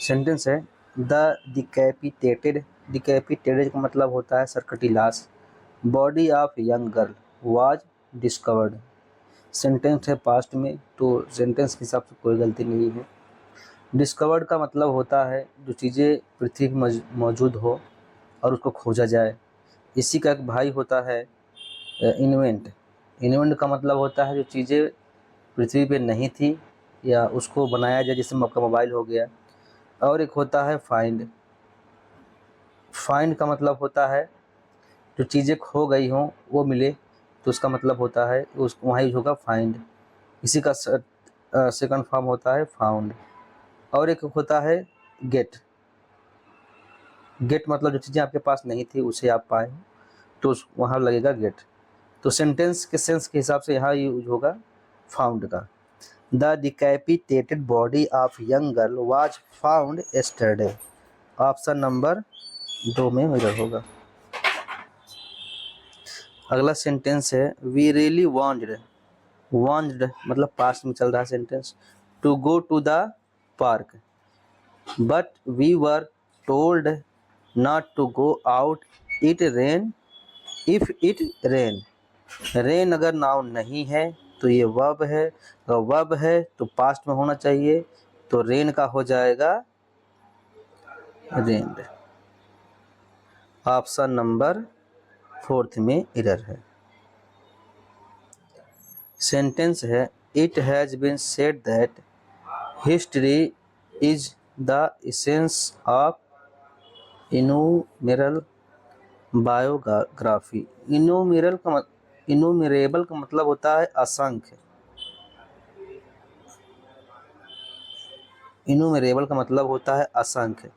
Sentence है the decapitated. Decapitated का मतलब होता है सरकटी लाश। Body of young girl was discovered. Sentence है पास्ट में, तो सेंटेंस के हिसाब से कोई गलती नहीं है। डिस्कवर्ड का मतलब होता है जो चीज़ें पृथ्वी पर मौजूद हो और उसको खोजा जाए। इसी का एक भाई होता है इन्वेंट। इन्वेंट का मतलब होता है जो चीज़ें पृथ्वी पे नहीं थी या उसको बनाया जाए, जैसे आपका मोबाइल हो गया। और एक होता है फाइंड। फाइंड का मतलब होता है जो चीज़ें खो गई हों वो मिले, तो उसका मतलब होता है उस वहाँ यूज होगा फाइंड। इसी का सेकंड फॉर्म होता है फाउंड। और एक होता है गेट। गेट मतलब जो चीज़ें आपके पास नहीं थी उसे आप पाए, तो वहाँ लगेगा गेट। तो सेंटेंस के सेंस के हिसाब से यहाँ यूज होगा फाउंड का। The decapitated body of young girl was found yesterday. Option number 2 में इधर होगा। अगला सेंटेंस है वी रियली वांटेड। वांटेड मतलब पास्ट में चल रहा है sentence. To go to the park but we were told not to go out it rain if it rain. Rain अगर नाउन नहीं है तो ये वर्ब है, अगर वर्ब है तो पास्ट में होना चाहिए, तो रेन का हो जाएगा रेन्ड। ऑप्शन नंबर 4 में एरर है। सेंटेंस है it has been said that history is the essence of innumerable biography. Innumerable का मतलब होता है असंख्य। इनूमरेबल का मतलब होता है असंख्य,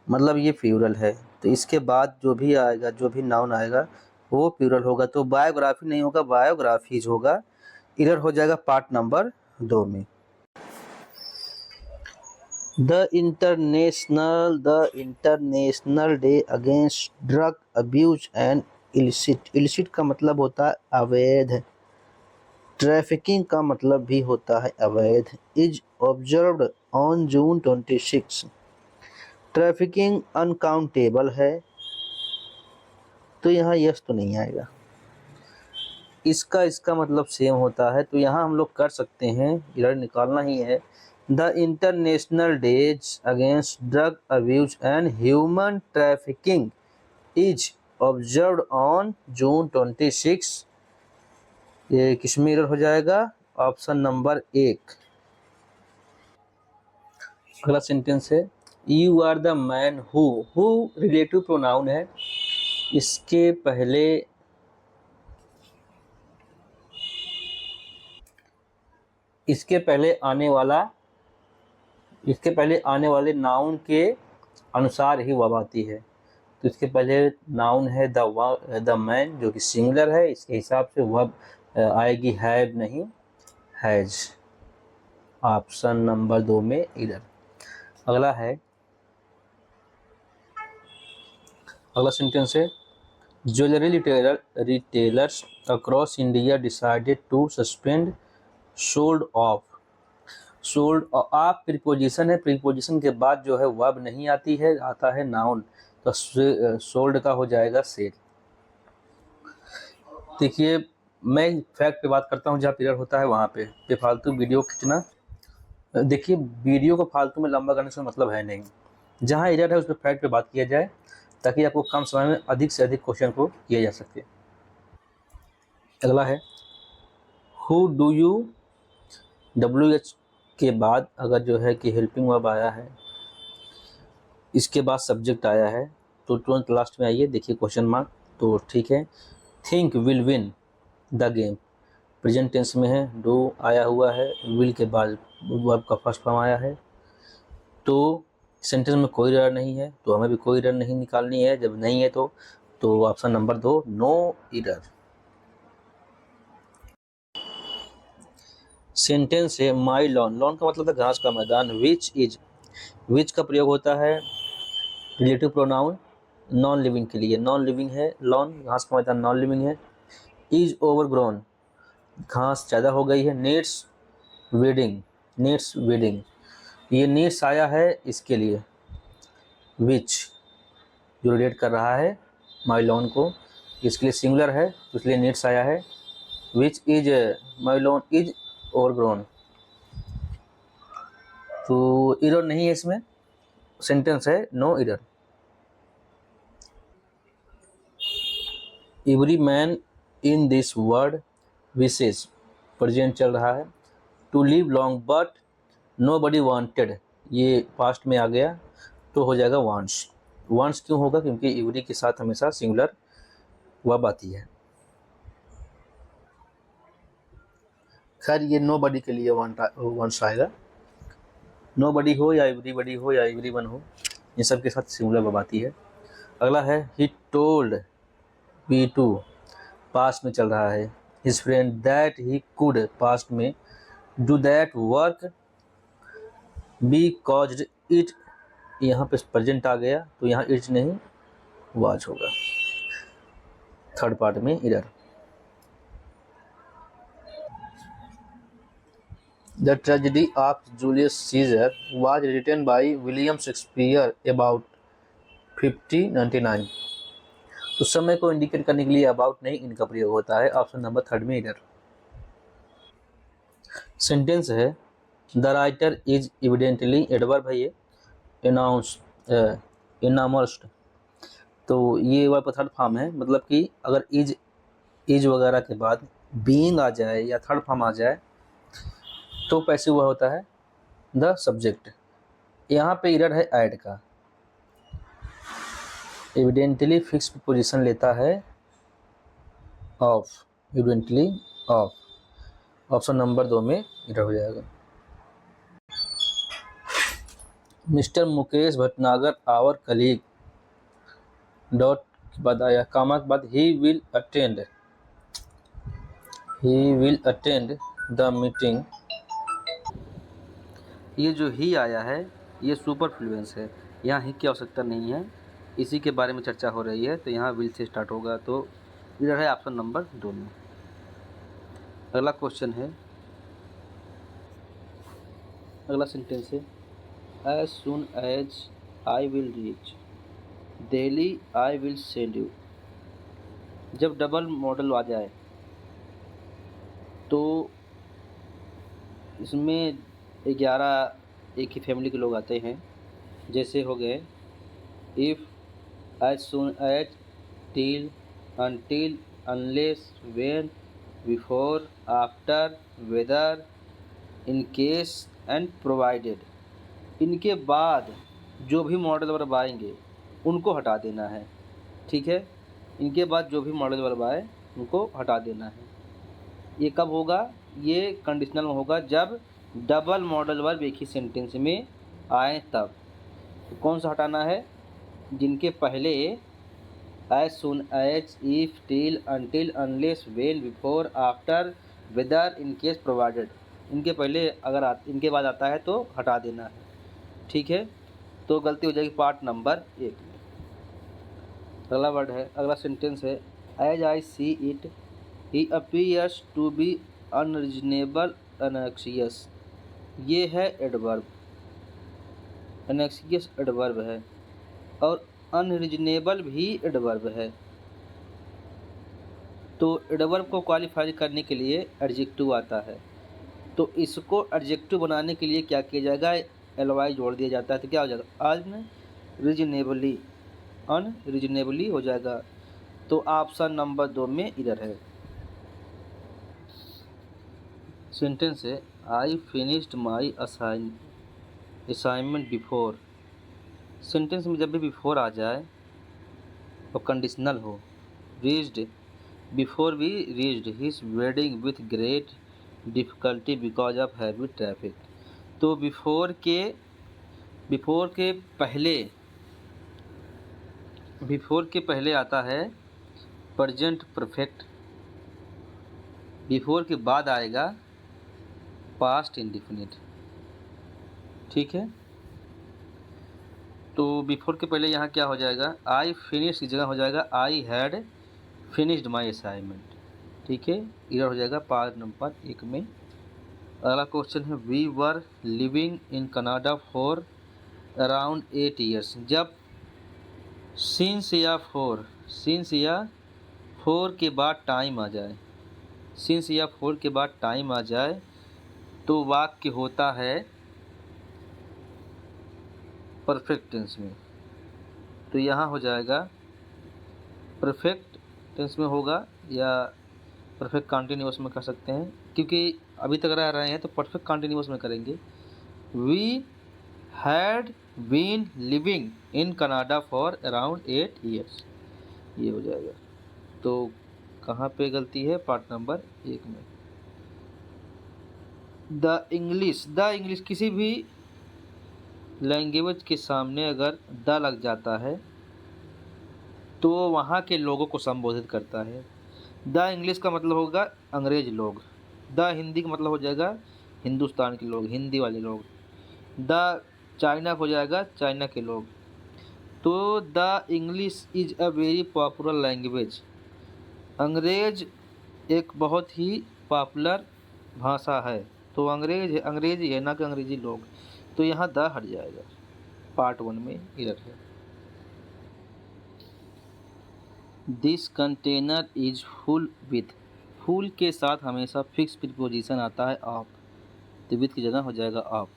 मतलब ये प्लूरल है, तो इसके बाद जो भी आएगा, जो भी नाउन आएगा वो प्लूरल होगा, तो बायोग्राफी नहीं होगा, बायोग्राफीज होगा। एरर हो जाएगा पार्ट नंबर 2 में। The international day against drug abuse and illicit. Illicit का मतलब होता है अवैध। ट्रैफिकिंग का मतलब भी होता है अवैध। Is observed on June 26। Trafficking uncountable है, तो यहाँ यस तो नहीं आएगा। इसका मतलब सेम होता है, तो यहाँ हम लोग कर सकते हैं, एरर निकालना ही है। The international days against drug abuse and human trafficking is observed on June 26। ये किसमें एरर हो जाएगा? Option number 1। अगला सेंटेंस है you are the man who relative pronoun है। इसके पहले आने वाले नाउन के अनुसार ही वर्ब आती है। तो इसके पहले नाउन है द मैन, जो कि सिंगुलर है, इसके हिसाब से वर्ब आएगी हैव नहीं हैज। ऑप्शन नंबर 2 में एरर। अगला सेंटेंस है jewellery retailers across India decided to suspend sold off. Sold off preposition है, प्रीपोजिशन के बाद जो है वर्ब नहीं आती है, आता है नाउन, तो सोल्ड का हो जाएगा सेल। देखिए मैं फैक्ट पे बात करता हूँ, जहाँ एरर होता है वहाँ पे बेफालतू वीडियो खींचना। देखिए वीडियो को फालतू में लंबा करने से मतलब है नहीं, जहाँ एरर है उस पर फैक्ट पे बात किया जाए, ताकि आपको कम समय में अधिक से अधिक क्वेश्चन को किया जा सके। अगला है हु डू यू। WH के बाद अगर जो है कि हेल्पिंग वर्ब आया है, इसके बाद सब्जेक्ट आया है, तो तुरंत लास्ट में आइए, देखिए क्वेश्चन मार्क, तो ठीक है। Think will win the game, present tense में है, डू आया हुआ है, विल के बाद वर्ब का फर्स्ट फॉर्म आया है, तो सेंटेंस में कोई एरर नहीं है, तो हमें भी कोई एरर नहीं निकालनी है। जब नहीं है तो option number 2 no error. Sentence है माई लॉन। लॉन का मतलब है घास का मैदान। विच का प्रयोग होता है रिलेटिव प्रोनाउन नॉन लिविंग के लिए। नॉन लिविंग है लॉन, घास का मैदान नॉन लिविंग है। इज ओवरग्रोन, घास ज़्यादा हो गई है। नीड्स वीडिंग, ये नीड्स आया है इसके लिए, विच जो रिलेट कर रहा है माई लॉन को, इसके लिए सिंगुलर है तो इसलिए नीड्स आया है। Which is my lawn is overgrown, तो एरर नहीं है इसमें, सेंटेंस है no error. Every man in this world wishes, present चल रहा है। To live long but nobody wanted, ये पास्ट में आ गया तो हो जाएगा वांट्स। वांट्स क्यों होगा, क्योंकि एवरी के साथ हमेशा सिंगुलर वर्ब आती है। खैर ये नो बडी के लिए वांट्स आएगा, नो बडी हो या एवरीबडी हो या एवरीवन हो, इन सब के साथ सिंगुलर वर्ब आती है। अगला है he told be to, past में चल रहा है। His friend that he could, past में। Do that work be caused it, यहाँ पे प्रेजेंट आ गया तो यहाँ इट नहीं वाज होगा, थर्ड पार्ट में इधर। The tragedy of Julius Caesar was written by William Shakespeare about 1599, उस समय को इंडिकेट करने के लिए अबाउट नहीं इनका प्रयोग होता है। ऑप्शन नंबर थर्ड में इधर। सेंटेंस है the writer is evidently, adverb है ये, इनामर्स्ड, तो ये वर्ब का थर्ड फॉर्म है, मतलब कि अगर इज वगैरह के बाद बीइंग आ जाए या थर्ड फॉर्म आ जाए तो पैसिव हुआ होता है द सब्जेक्ट। यहाँ पे एरर है ऐड का, एविडेंटली फिक्स पोजीशन लेता है of, evidently of, option number 2 में एरर हो जाएगा। Mister Mukesh Bhatnagar our colleague, dot के बाद आया कामा के बाद he will attend the meeting. ये जो ही आया है ये सुपरफ्लुएंस है, यहाँ ही की आवश्यकता नहीं है, इसी के बारे में चर्चा हो रही है तो यहाँ विल से स्टार्ट होगा, तो इधर है ऑप्शन नंबर 2 में। अगला क्वेश्चन है, अगला सेंटेंस है as soon as I will reach Delhi I will send you. जब डबल मॉडल आ जाए तो इसमें 11 एक ही फैमिली के लोग आते हैं, जैसे हो गए if, as soon as, till, until, unless, when, before, after, whether, in case and provided. इनके बाद जो भी मॉडल वर्ब आएंगे उनको हटा देना है, ठीक है। इनके बाद जो भी मॉडल वर्ब आए उनको हटा देना है। ये कब होगा, ये कंडीशनल में होगा जब डबल मॉडल वर्ब एक ही सेंटेंस में आए तब। तो कौन सा हटाना है, जिनके पहले as soon as, if, till, until, unless, when, before, after, whether, in case, provided, इनके पहले अगर इनके बाद आता है तो हटा देना है, ठीक है। तो गलती हो जाएगी पार्ट नंबर 1 में। अगला वर्ड है, अगला सेंटेंस है as I see it he appears to be unreasonable unanxious. ये है एडवर्ब, अनएक्सियस एडवर्ब है और अनरीजनेबल भी एडवर्ब है। तो एडवर्ब को क्वालिफाई करने के लिए एडजेक्टिव आता है, तो इसको एडजेक्टिव बनाने के लिए क्या किया जाएगा, एलवाई जोड़ दिया जाता है, तो क्या हो जाएगा अनरीजनेबली, अनरीजनेबली हो जाएगा। तो ऑप्शन नंबर 2 में इधर है। सेंटेंस है I finished my assignment before. Sentence में जब भी बिफोर आ जाए और कंडीशनल हो, रीच्ड, बिफोर भी reached his wedding with great difficulty because of heavy traffic. तो बिफोर के पहले आता है प्रेजेंट परफेक्ट, बिफोर के बाद आएगा पास्ट इंडिफिनिट, ठीक है। तो बिफोर के पहले यहाँ क्या हो जाएगा, आई फिनिश की जगह हो जाएगा I had finished my assignment, ठीक है। इधर हो जाएगा पार्ट नंबर 1 में। अगला क्वेश्चन है we were living in Canada for around 8 years. जब सिंस या फोर, सिंस या फोर के बाद टाइम आ जाए, सिंस या फोर के बाद टाइम आ जाए तो वाक्य होता है परफेक्ट टेंस में। तो यहाँ हो जाएगा परफेक्ट टेंस में होगा या परफेक्ट कंटिन्यूअस में कर सकते हैं, क्योंकि अभी तक रह रहे हैं तो परफेक्ट कंटिन्यूअस में करेंगे। We had been living in Canada for around 8 years, ये हो जाएगा। तो कहाँ पे गलती है? पार्ट नंबर 1 में। द इंग्लिश किसी भी लैंग्वेज के सामने अगर द लग जाता है तो वहाँ के लोगों को संबोधित करता है। द इंग्लिश का मतलब होगा अंग्रेज लोग, द हिंदी का मतलब हो जाएगा हिंदुस्तान के लोग, हिंदी वाले लोग, द चाइना हो जाएगा चाइना के लोग। तो the English is a very popular language, अंग्रेज एक बहुत ही पॉपुलर भाषा है। तो अंग्रेजी है, ना कि अंग्रेजी लोग। तो यहाँ द हट जाएगा, पार्ट 1 में एरर है। This container is full with, full के साथ हमेशा फिक्स प्रीपोजिशन आता है ऑफ, तो विथ की जगह हो जाएगा ऑफ।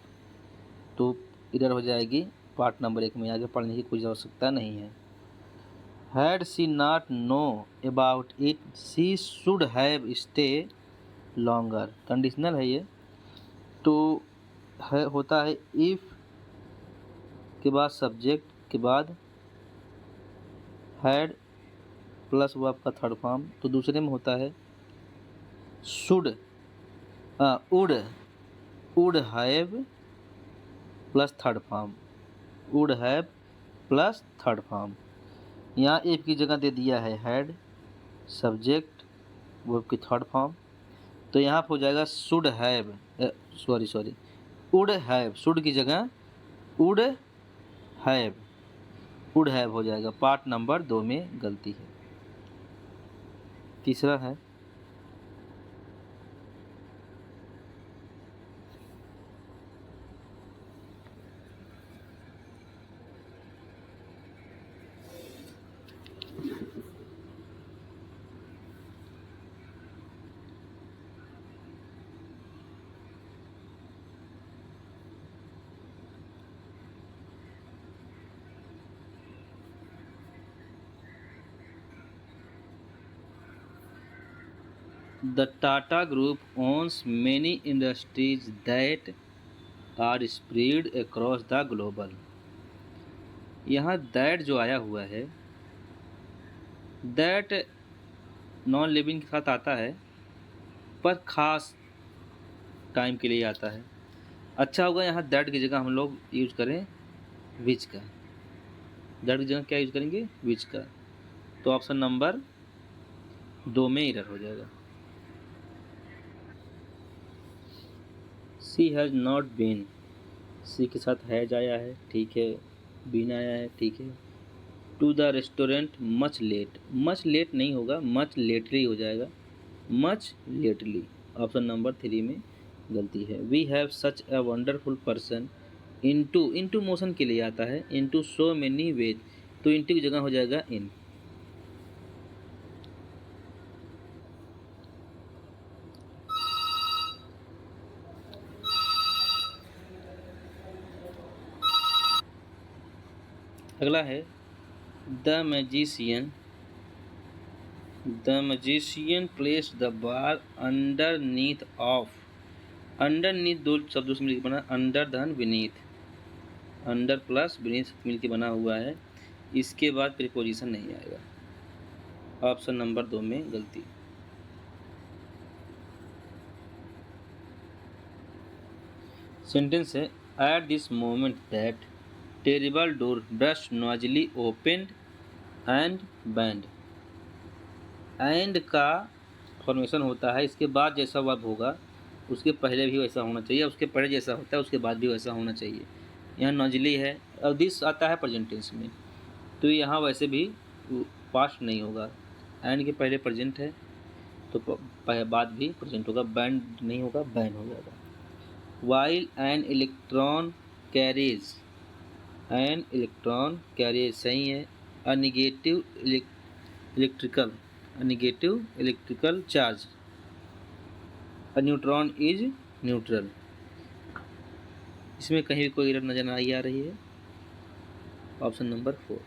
तो एरर हो जाएगी पार्ट नंबर 1 में, आगे पढ़ने की कोई आवश्यकता नहीं है। Had she not know about it she should have stay longer, conditional है ये। तो है होता है इफ़ के बाद सब्जेक्ट के बाद हैड प्लस वो आपका थर्ड फॉर्म। तो दूसरे में होता है should, would have plus third form, would have plus third form. यहाँ इफ की जगह दे दिया है हैड, सब्जेक्ट वो की थर्ड फॉर्म। तो यहाँ पर हो जाएगा should have, sorry would have, should की जगह वुड हैव, वुड हैव हो जाएगा। पार्ट नंबर 2 में गलती है। तीसरा है The Tata Group owns many industries that are spread across the global। यहाँ that जो आया हुआ है, that नॉन लिविंग के साथ आता है पर खास टाइम के लिए आता है। अच्छा होगा यहाँ that की जगह हम लोग यूज करें which का, that की जगह क्या यूज करेंगे? which का। तो ऑप्शन नंबर 2 में एरर हो जाएगा। सी हैज़ नॉट बीन, सी के साथ हैज आया है, ठीक है, बीन आया है, ठीक है। To the restaurant much late, much late नहीं होगा, मच लेटली हो जाएगा, मच लेटली। ऑप्शन नंबर 3 में गलती है। We have such a wonderful person, into motion के लिए आता है, इनटू सो मेनी वेज, तो इनटू की जगह हो जाएगा इन। अगला है the magician, the magician place the bar underneath of, underneath दो शब्दों से मिलकर बना, अंडर धन विनीथ, अंडर प्लस विनीथ मिलकर बना हुआ है। इसके बाद प्रीपोजिशन नहीं आएगा। ऑप्शन नंबर 2 में गलती। सेंटेंस है at this moment that terrible door brush Noisli opened and band. And का फॉर्मेशन होता है, इसके बाद जैसा वर्ब होगा उसके पहले भी वैसा होना चाहिए, उसके पहले जैसा होता है उसके बाद भी वैसा होना चाहिए। यहाँ नॉइजली है और दिस आता है प्रेजेंट टेंस में, तो यहाँ वैसे भी पास्ट नहीं होगा। एंड के पहले प्रेजेंट है तो बाद भी प्रेजेंट होगा, बैंड नहीं होगा, बैन हो जाएगा। While an electron carries, an electron carriage सही है, a negative electrical charge, a neutron is neutral. इसमें कहीं भी कोई एरर नजर नहीं आ रही है। Option number 4।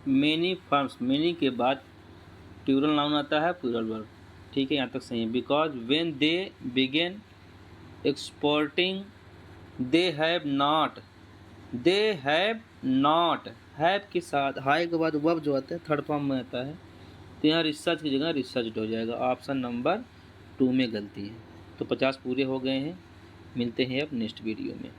Many firms, many के बाद प्लूरल नाउन आता है, प्लूरल वर्ब। ठीक है, यहाँ तक सही है। Because when they begin exporting they have not, have के साथ हाई के बाद वर्ब जो आता है थर्ड फॉर्म में आता है, तो यहाँ रिसर्च की जगह रिसर्च हो जाएगा। ऑप्शन नंबर 2 में गलती है। तो 50 पूरे हो गए हैं। मिलते हैं अब नेक्स्ट वीडियो में।